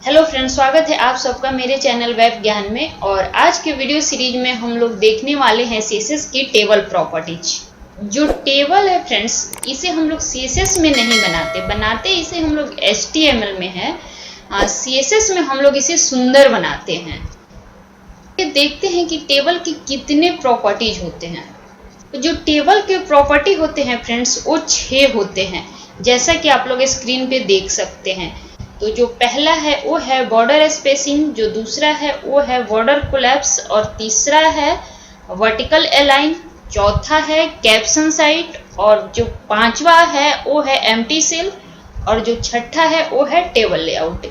Hello friends, स्वागत है आप सबका मेरे चैनल वेब ज्ञान में। और आज के वीडियो सीरीज में हम लोग देखने वाले हैं सीएसएस की टेबल प्रॉपर्टीज। जो टेबल है फ्रेंड्स, इसे हम लोग सीएसएस में नहीं बनाते इसे हम लोग एचटीएमएल में है। सीएसएस में हम लोग इसे सुंदर बनाते हैं। ये देखते हैं कि टेबल के कितने प्रॉपर्टीज होते हैं। तो जो टेबल के प्रॉपर्टी होते हैं फ्रेंड्स, वो 6 होते हैं, जैसा कि आप लोग स्क्रीन पे देख सकते हैं। तो जो पहला है वो है बॉर्डर स्पेसिंग, जो दूसरा है वो है बॉर्डर कोलैप्स, और तीसरा है वर्टिकल अलाइन, चौथा है कैप्शन साइट, और जो पांचवा है वो है एम्प्टी सेल, और जो छठा है वो है टेबल लेआउट।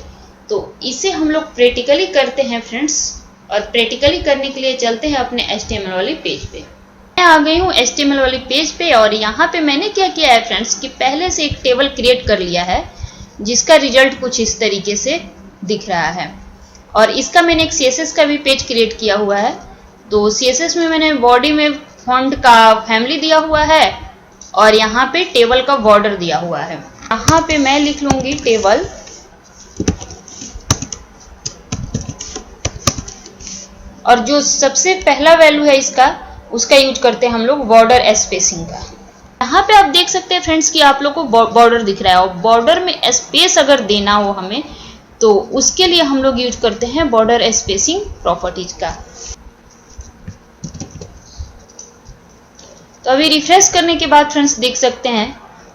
तो इसे हम लोग प्रैक्टिकली करते हैं फ्रेंड्स, और प्रैक्टिकली करने के लिए चलते हैं अपने HTML वाली पेज पे। मैं आ गई हूँ HTML वाली पेज पे, और यहाँ पे मैंने क्या किया है फ्रेंड्स कि पहले से एक टेबल क्रिएट कर लिया है, जिसका रिजल्ट कुछ इस तरीके से दिख रहा है। और इसका मैंने एक CSS का भी पेज क्रिएट किया हुआ है। तो CSS में मैंने बॉडी में फॉन्ट का फैमिली दिया हुआ है, और यहाँ पे टेबल का बॉर्डर दिया हुआ है। यहाँ पे मैं लिख लूंगी टेबल, और जो सबसे पहला वैल्यू है इसका, उसका यूज करते हैं हम लोग बॉर्डर स्पेसिंग का। यहाँ पे आप देख सकते हैं फ्रेंड्स कि आप लोग को बॉर्डर दिख रहा है, और बॉर्डर में स्पेस अगर देना हो हमें, तो उसके लिए हम लोग यूज करते हैं बॉर्डर स्पेसिंग प्रॉपर्टीज का। तो अभी रिफ्रेश करने के बाद फ्रेंड्स देख सकते हैं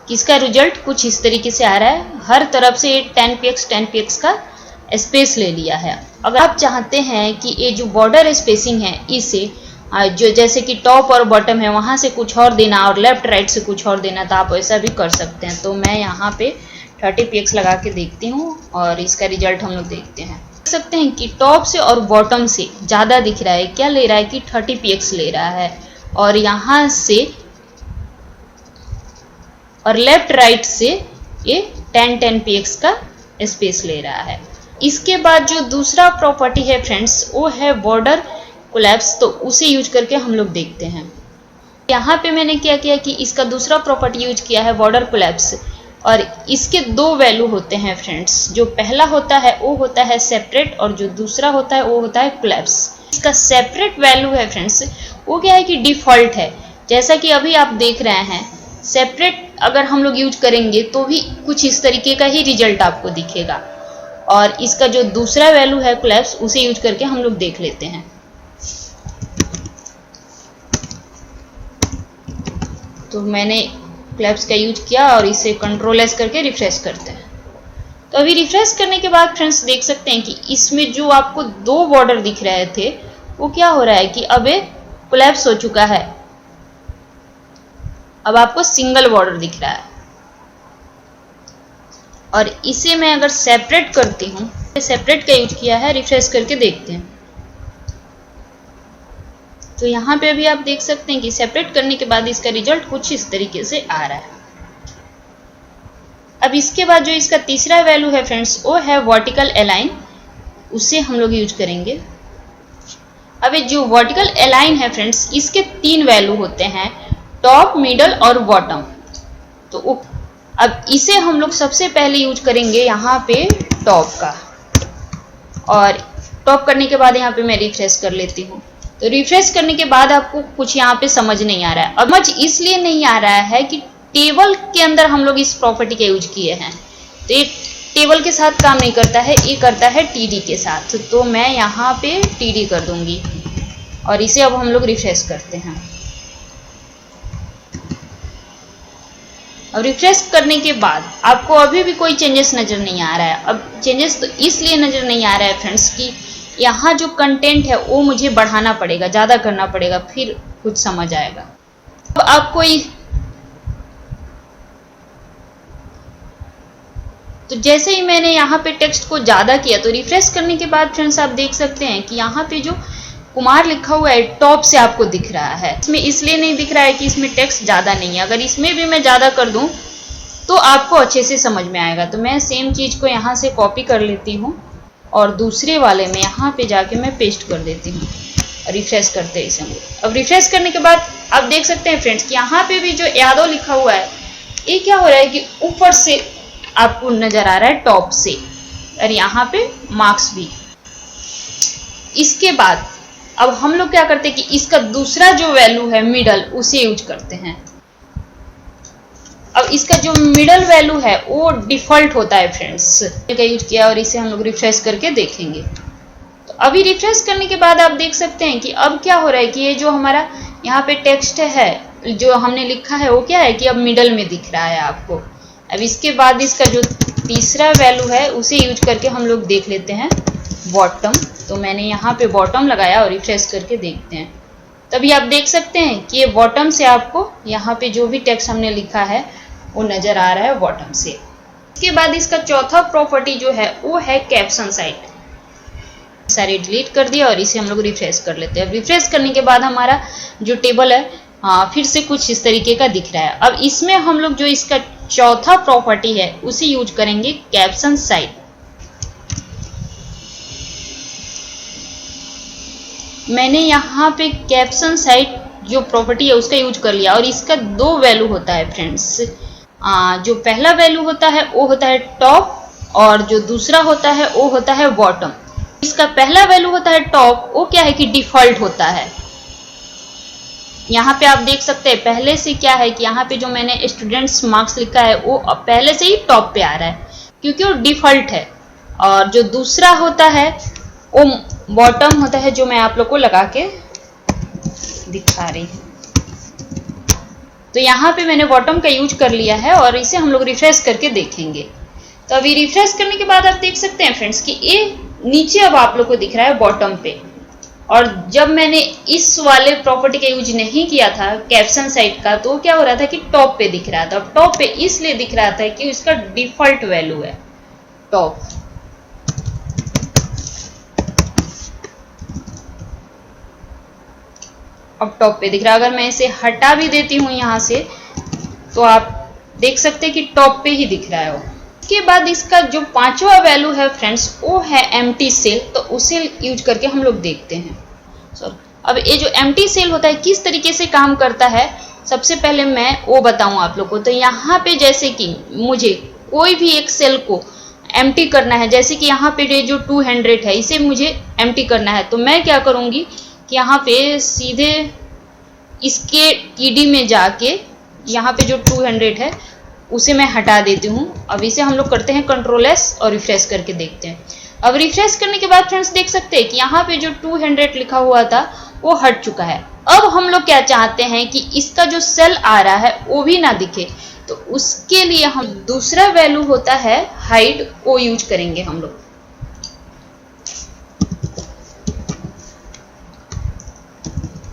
कि इसका रिजल्ट कुछ इस तरीके से आ रहा है। हर तरफ से 10px का स्पेस ले लिया है। अगर आप चाहते हैं कि ये जो बॉर्डर स्पेसिंग है, इसे जो जैसे कि टॉप और बॉटम है वहां से कुछ और देना, और लेफ्ट राइट से कुछ और देना, तो आप ऐसा भी कर सकते हैं। तो मैं यहाँ पे 30px लगा के देखती हूँ, और इसका रिजल्ट हम लोग देखते हैं। देख सकते हैं कि टॉप से और बॉटम से ज़्यादा दिख रहा है। क्या ले रहा है कि 30px ले रहा है, और यहाँ से और लेफ्ट राइट से ये 10px का स्पेस ले रहा है। इसके बाद जो दूसरा प्रॉपर्टी है फ्रेंड्स, वो है बॉर्डर कोलैप्स। तो उसे यूज करके हम लोग देखते हैं। यहाँ पे मैंने क्या किया कि इसका दूसरा प्रॉपर्टी यूज किया है बॉर्डर कोलैप्स, और इसके 2 वैल्यू होते हैं फ्रेंड्स। जो पहला होता है वो होता है सेपरेट, और जो दूसरा होता है वो होता है कोलैप्स। इसका सेपरेट वैल्यू है फ्रेंड्स, वो क्या है कि डिफॉल्ट है। जैसा कि अभी आप देख रहे हैं, सेपरेट अगर हम लोग यूज करेंगे तो भी कुछ इस तरीके का ही रिजल्ट आपको दिखेगा। और इसका जो दूसरा वैल्यू है कोलैप्स, उसे यूज करके हम लोग देख लेते हैं। तो मैंने कोलैप्स का यूज किया, और इसे Ctrl+S करके रिफ्रेश करते हैं। तो अभी रिफ्रेश करने के बाद फ्रेंड्स देख सकते हैं कि इसमें जो आपको 2 बॉर्डर दिख रहे थे, वो क्या हो रहा है कि अब ये कोलैप्स हो चुका है। अब आपको सिंगल बॉर्डर दिख रहा है। और इसे मैं अगर सेपरेट करती हूँ, सेपरेट का यूज किया है, रिफ्रेश करके देखते हैं। तो यहाँ पे भी आप देख सकते हैं कि सेपरेट करने के बाद इसका रिजल्ट कुछ इस तरीके से आ रहा है। अब इसके बाद जो इसका तीसरा वैल्यू है फ्रेंड्स, वो है वर्टिकल अलाइन। उसे हम लोग यूज करेंगे। अब ये जो वर्टिकल अलाइन है फ्रेंड्स, इसके 3 वैल्यू होते हैं, टॉप, मिडल और बॉटम। तो अब इसे हम लोग सबसे पहले यूज करेंगे यहाँ पे टॉप का, और टॉप करने के बाद यहाँ पे मैं रिफ्रेश कर लेती हूँ। तो रिफ्रेश करने के बाद आपको कुछ यहाँ पे समझ नहीं आ रहा है। अब समझ इसलिए नहीं आ रहा है कि टेबल के अंदर हम लोग इस प्रॉपर्टी का यूज किए हैं। तो ये टेबल के साथ काम नहीं करता है, ये करता है TD के साथ। तो मैं यहाँ पे TD कर दूंगी, और इसे अब हम लोग रिफ्रेश करते हैं। अब रिफ्रेश करने के बाद आपको अभी भी कोई चेंजेस नजर नहीं आ रहा है। अब चेंजेस तो इसलिए नजर नहीं आ रहा है फ्रेंड्स कि यहाँ जो कंटेंट है वो मुझे बढ़ाना पड़ेगा, ज़्यादा करना पड़ेगा, फिर कुछ समझ आएगा। अब आपको तो जैसे ही मैंने यहाँ पे टेक्स्ट को ज़्यादा किया, तो रिफ्रेश करने के बाद फ्रेंड्स आप देख सकते हैं कि यहाँ पे जो कुमार लिखा हुआ है टॉप से आपको दिख रहा है। इसमें इसलिए नहीं दिख रहा है कि इसमें टेक्स्ट ज़्यादा नहीं है। अगर इसमें भी मैं ज़्यादा कर दूँ तो आपको अच्छे से समझ में आएगा। तो मैं सेम चीज़ को यहाँ से कॉपी कर लेती हूँ, और दूसरे वाले में यहाँ पे जाके मैं पेस्ट कर देती हूँ, रिफ्रेश करते हैं इसे। अब रिफ्रेश करने के बाद आप देख सकते हैं फ्रेंड्स कि यहाँ पे भी जो यादव लिखा हुआ है, ये क्या हो रहा है कि ऊपर से आपको नजर आ रहा है टॉप से। और यहाँ पे मार्क्स भी। इसके बाद अब हम लोग क्या करते हैं कि इसका दूसरा जो वैल्यू है मिडल, उसे यूज करते हैं। अब इसका जो मिडल वैल्यू है वो डिफॉल्ट होता है फ्रेंड्स, का यूज किया और इसे हम लोग रिफ्रेश करके देखेंगे। तो अभी रिफ्रेश करने के बाद आप देख सकते हैं कि अब क्या हो रहा है कि ये जो हमारा यहाँ पे टेक्स्ट है जो हमने लिखा है वो क्या है कि अब मिडल में दिख रहा है आपको। अब इसके बाद इसका जो तीसरा वैल्यू है उसे यूज करके हम लोग देख लेते हैं बॉटम। तो मैंने यहाँ पे बॉटम लगाया और रिफ्रेश करके देखते हैं। तभी आप देख सकते हैं कि ये बॉटम से आपको यहाँ पे जो भी टेक्स्ट हमने लिखा है वो नजर आ रहा है बॉटम से। इसके बाद इसका चौथा प्रॉपर्टी जो है वो है कैप्शन साइड। सारे डिलीट कर दिया और इसे हम लोग रिफ्रेश कर लेते हैं। रिफ्रेश करने के बाद हमारा जो टेबल है फिर से कुछ इस तरीके का दिख रहा है। अब इसमें हम लोग जो इसका चौथा प्रॉपर्टी है उसे यूज करेंगे कैप्शन साइड। मैंने यहाँ पे कैप्शन साइड जो प्रॉपर्टी है उसका यूज कर लिया और इसका दो वैल्यू होता है फ्रेंड्स। जो पहला वैल्यू होता है वो होता है टॉप और जो दूसरा होता है वो होता है बॉटम। इसका पहला वैल्यू होता है टॉप, वो क्या है कि डिफॉल्ट होता है। यहाँ पे आप देख सकते हैं पहले से क्या है कि यहाँ पे जो मैंने स्टूडेंट्स मार्क्स लिखा है वो पहले से ही टॉप पे आ रहा है क्योंकि वो डिफॉल्ट है। और जो दूसरा होता है वो बॉटम होता है जो मैं आप लोग को लगा के दिखा रही हूँ। तो यहाँ पे मैंने बॉटम का यूज कर लिया है और इसे हम लोग रिफ्रेश करके देखेंगे। तो अभी रिफ्रेश करने के बाद आप देख सकते हैं फ्रेंड्स कि ये नीचे अब आप लोग को दिख रहा है बॉटम पे। और जब मैंने इस वाले प्रॉपर्टी का यूज नहीं किया था कैप्शन साइड का तो क्या हो रहा था कि टॉप पे दिख रहा था। टॉप पे इसलिए दिख रहा था कि इसका डिफॉल्ट वैल्यू है टॉप। अब टॉप पे दिख रहा है। अगर मैं इसे हटा भी देती हूँ यहाँ से तो आप देख सकते हैं कि टॉप पे ही दिख रहा है वो। इसके बाद इसका जो पांचवा वैल्यू है फ्रेंड्स वो है एम्प्टी सेल। तो उसे यूज करके हम लोग देखते हैं। अब ये जो एम्प्टी सेल होता है किस तरीके से काम करता है सबसे पहले मैं वो बताऊं आप लोग को। तो यहाँ पे जैसे कि मुझे कोई भी एक सेल को एम्प्टी करना है, जैसे कि यहाँ पे जो 200 है इसे मुझे एम्प्टी करना है, तो मैं क्या करूँगी कि यहाँ पे सीधे इसके टीडी में जाके यहाँ पे जो 200 है उसे मैं हटा देती हूँ। अब इसे हम लोग करते हैं कंट्रोल एस और रिफ्रेश करके देखते हैं। अब रिफ्रेश करने के बाद फ्रेंड्स देख सकते हैं कि यहाँ पे जो 200 लिखा हुआ था वो हट चुका है। अब हम लोग क्या चाहते हैं कि इसका जो सेल आ रहा है वो भी ना दिखे, तो उसके लिए हम दूसरा वैल्यू होता है हाइड, वो यूज करेंगे हम लोग।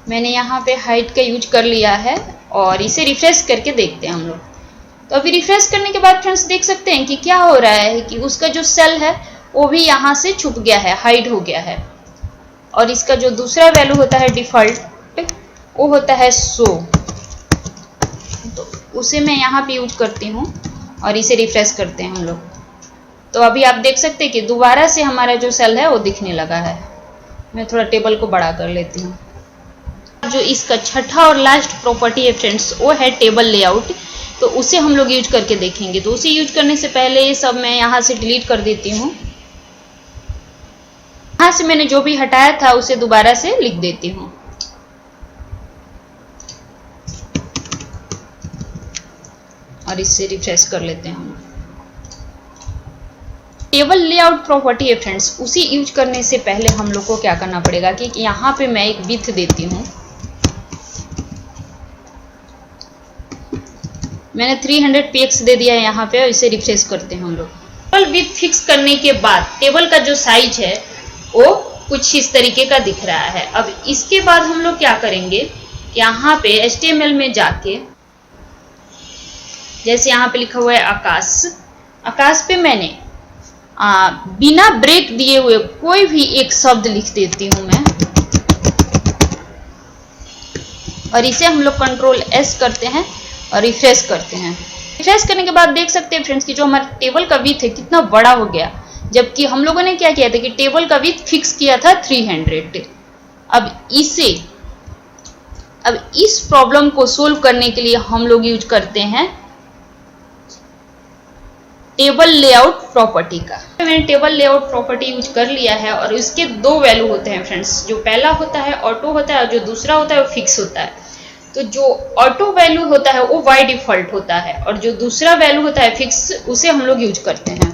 मैंने यहाँ पे हाइड का यूज कर लिया है और इसे रिफ्रेश करके देखते हैं हम लोग। तो अभी रिफ्रेश करने के बाद फ्रेंड्स देख सकते हैं कि क्या हो रहा है कि उसका जो सेल है वो भी यहाँ से छुप गया है, हाइड हो गया है। और इसका जो दूसरा वैल्यू होता है डिफॉल्ट, वो होता है शो। तो उसे मैं यहाँ पे यूज करती हूँ और इसे रिफ्रेश करते हैं हम लोग। तो अभी आप देख सकते हैं कि दोबारा से हमारा जो सेल है वो दिखने लगा है। मैं थोड़ा टेबल को बड़ा कर लेती हूँ। जो इसका छठा और लास्ट प्रॉपर्टी है फ्रेंड्स वो है टेबल लेआउट। तो उसे हम लोग यूज करके देखेंगे। तो उसे यूज करने से पहले ये सब मैं यहाँ से डिलीट कर देती हूँ। यहाँ से मैंने जो भी हटाया था उसे दोबारा से लिख देती हूँ। और इससे रिफ्रेश कर लेते हैं हम। टेबल लेआउट प्रॉपर्टी है फ्रेंड्स, उसी यूज करने से पहले हम लोग को क्या करना पड़ेगा कि यहाँ पे मैं एक विड्थ देती हूँ। मैंने 300 px दे दिया है यहाँ पे और इसे रिफ्रेश करते हैं हम लोग। टेबल विड्थ फिक्स करने के बाद टेबल का जो साइज है वो कुछ इस तरीके का दिख रहा है। अब इसके बाद हम लोग क्या करेंगे, यहाँ पे HTML में जाके जैसे यहाँ पे लिखा हुआ है आकाश, आकाश पे मैंने बिना ब्रेक दिए हुए कोई भी एक शब्द लिख देती हूँ मैं। और इसे हम लोग कंट्रोल एस करते हैं और रिफ्रेश करते हैं। रिफ्रेश करने के बाद देख सकते हैं फ्रेंड्स कि जो हमारा टेबल का विड्थ है कितना बड़ा हो गया, जबकि हम लोगों ने क्या किया था कि टेबल का विड्थ फिक्स किया था 300। अब इस प्रॉब्लम को सोल्व करने के लिए हम लोग यूज करते हैं टेबल लेआउट प्रॉपर्टी का। मैंने टेबल लेआउट प्रॉपर्टी यूज कर लिया है और इसके दो वैल्यू होते हैं फ्रेंड्स। जो पहला होता है ऑटो होता है और जो दूसरा होता है वो फिक्स होता है। तो जो ऑटो वैल्यू होता है वो बाय डिफॉल्ट होता है और जो दूसरा वैल्यू होता है फिक्स, उसे हम लोग यूज करते हैं।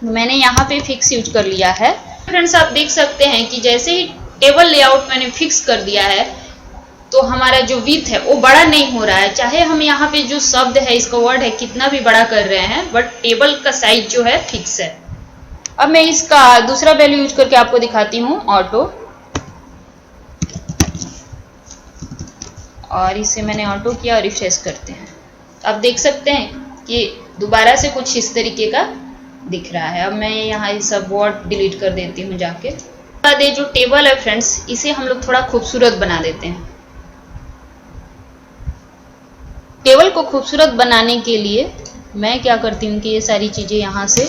मैंने यहाँ पे फिक्स यूज कर लिया है। फ्रेंड्स आप देख सकते हैं कि जैसे ही टेबल लेआउट मैंने फिक्स कर दिया है तो हमारा जो विड्थ है वो बड़ा नहीं हो रहा है। चाहे हम यहाँ पे जो शब्द है, इसका वर्ड है, कितना भी बड़ा कर रहे हैं, बट टेबल का साइज जो है फिक्स है। अब मैं इसका दूसरा वैल्यू यूज करके आपको दिखाती हूँ, ऑटो, और इसे मैंने ऑटो किया और रिफ्रेश करते हैं। आप देख सकते हैं कि दोबारा से कुछ इस तरीके का दिख रहा है। अब मैं यहाँ ये सब वर्ड डिलीट कर देती हूँ जाके। बाद ये जो टेबल है फ्रेंड्स, इसे हम लोग थोड़ा खूबसूरत बना देते हैं। टेबल को खूबसूरत बनाने के लिए मैं क्या करती हूँ कि ये सारी चीज़ें यहाँ से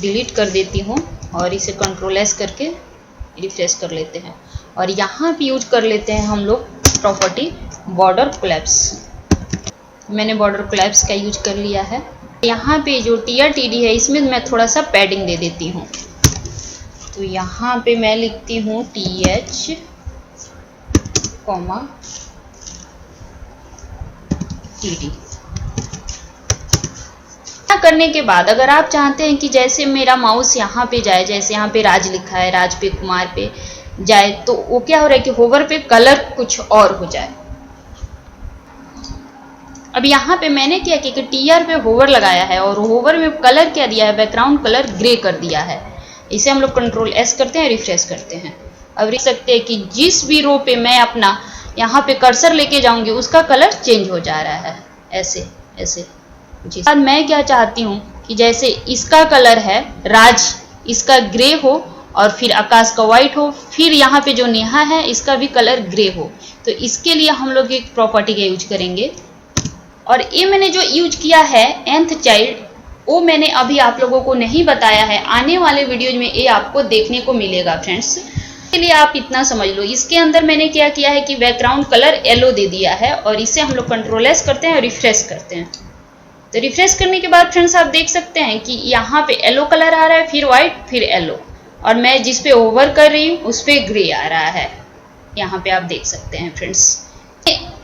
डिलीट कर देती हूँ और इसे कंट्रोल एस करके रिफ्रेश कर लेते हैं। और यहाँ पे यूज कर लेते हैं हम लोग प्रॉपर्टी बॉर्डर कोलैप्स। मैंने बॉर्डर कोलैप्स का यूज कर लिया है। यहाँ पे जो TRTD है इसमें मैं थोड़ा सा पैडिंग दे देती हूँ। तो यहाँ पे मैं लिखती हूँ TH, TD। करने के बाद अगर आप चाहते हैं कि जैसे मेरा माउस यहाँ पे जाए, जैसे यहाँ पे राज लिखा है, राज पे, कुमार पे जाए, तो वो क्या हो रहा है कि होवर पे कलर कुछ और हो जाए। अब यहाँ पे मैंने क्या किया कि TR पे होवर लगाया है और होवर में कलर क्या दिया है, बैकग्राउंड कलर ग्रे कर दिया है। इसे हम लोग कंट्रोल एस करते हैं, रिफ्रेश करते हैं। अब देख सकते हैं कि जिस भी रो पे मैं अपना यहाँ पे कर्सर लेके जाऊंगी उसका कलर चेंज हो जा रहा है, ऐसे ऐसे। बाद मैं क्या चाहती हूँ कि जैसे इसका कलर है राज, इसका ग्रे हो और फिर आकाश का व्हाइट हो, फिर यहाँ पे जो नेहा है इसका भी कलर ग्रे हो। तो इसके लिए हम लोग एक प्रॉपर्टी का यूज करेंगे। और ये मैंने जो यूज किया है nth चाइल्ड, वो मैंने अभी आप लोगों को नहीं बताया है। आने वाले वीडियोज में ये आपको देखने को मिलेगा फ्रेंड्स। इसके लिए आप इतना समझ लो, इसके अंदर मैंने क्या किया है कि बैकग्राउंड कलर येलो दे दिया है और इसे हम लोग कंट्रोल एस करते हैं और रिफ्रेश करते हैं। तो रिफ्रेश करने के बाद फ्रेंड्स आप देख सकते हैं कि यहाँ पे येलो कलर आ रहा है, फिर व्हाइट, फिर येलो, और मैं जिस पे ओवर कर रही हूँ उस पे ग्रे आ रहा है। यहाँ पे आप देख सकते हैं फ्रेंड्स।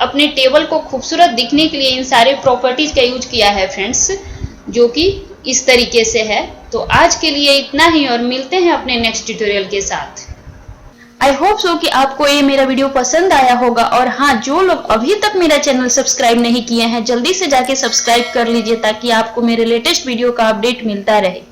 अपने टेबल को खूबसूरत दिखने के लिए इन सारे प्रॉपर्टीज का यूज किया है फ्रेंड्स, जो कि इस तरीके से है। तो आज के लिए इतना ही और मिलते हैं अपने नेक्स्ट ट्यूटोरियल के साथ। आई होप सो कि आपको ये मेरा वीडियो पसंद आया होगा। और हाँ, जो लोग अभी तक मेरा चैनल सब्सक्राइब नहीं किए हैं, जल्दी से जाके सब्सक्राइब कर लीजिए ताकि आपको मेरे लेटेस्ट वीडियो का अपडेट मिलता रहे।